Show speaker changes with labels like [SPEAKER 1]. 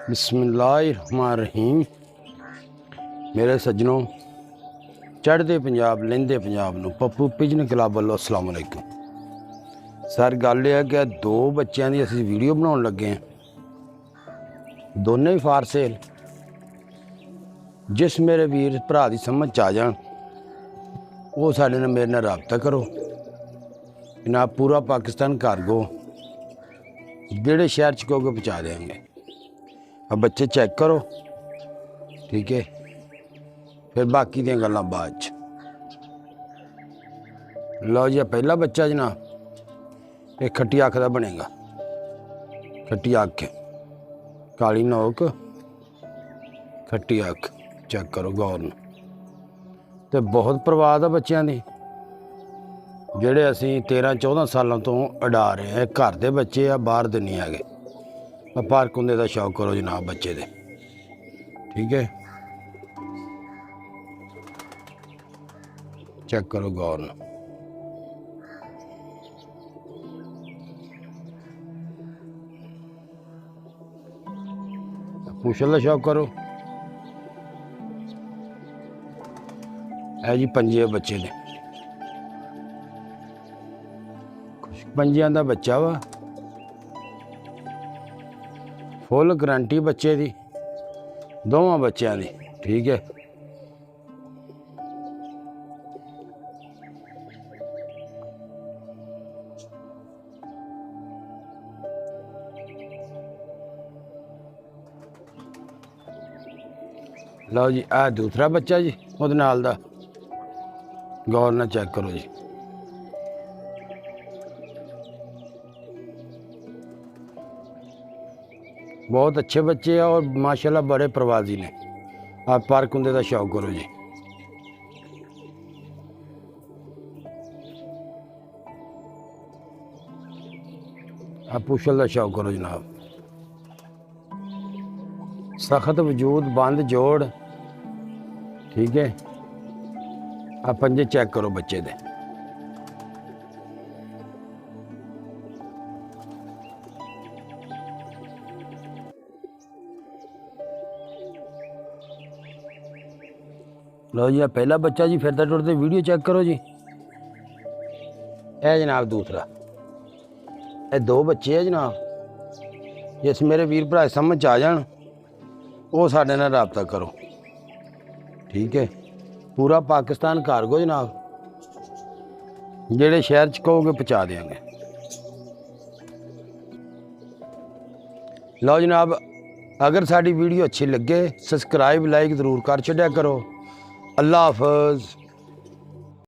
[SPEAKER 1] बिस्मिल्लाहिर्रहमानिर्रहीम। मेरे सज्जनों, चढ़ते पंजाब लेंदे पंजाब नूं पप्पू पिजन क्लब वालों अस्सलाम वालेकुम। सर गल यह है कि दो बच्चों की असीं वीडियो बनाउण लगे हैं, दोनों ही फार सेल। जिस मेरे वीर भरा की समझ आ जान वो साडे नाल मेरे नाल राबता करो। जनाब पूरा पाकिस्तान कार्गो जेड़े शहर च कहोगे पहुँचा देंगे। अब बच्चे चेक करो, ठीक है, फिर बाकी दी गल्लां बाद च। लो जी पहला बच्चा जनाब ये खट्टी अख का बनेगा। खट्टी अख, काली नोक, खट्टी अख, चेक करो गौर नाल। ते बहुत परवाह आ बच्चों की जेड़े असीं 13-14 सालों तो अडा रहे हैं। घर के बच्चे आ, बाहर दे नहीं है। पार्क होंदे का शौक करो जनाब बच्चे दे, ठीक है, चेक करो गौर नाल। पूछल का शौक करो। है जी पंजे बच्चे ने, पंजियां का बच्चा वा, फुल गारंटी बच्चे की, दोवां बच्चों की, ठीक है। लो जी आ दूसरा बच्चा जी उहदे नाल दा, गौर नाल चेक करो जी। बहुत अच्छे बच्चे हैं और माशाल्लाह बड़े प्रवासी ने। आप पार्क होंदे का शौक करो जी। आप पुछल का शौक करो जनाब। सख्त वजूद, बंद जोड़, ठीक है। आप पंजे चेक करो बच्चे दे। लो जी पहला बच्चा जी फिरदा टुरदा वीडियो चेक करो जी। है जनाब दूसरा, ये दो बच्चे है जनाब। जिस मेरे वीर भरा समझ आ जान वो साडे नाल राबता करो, ठीक है। पूरा पाकिस्तान कार्गो जनाब, जेड़े शहर च कहोगे पहुँचा देंगे। लो जनाब अगर साडी वीडियो अच्छी लगे सब्सक्राइब लाइक जरूर कर छड्या करो। अल्लाह हाफिज़।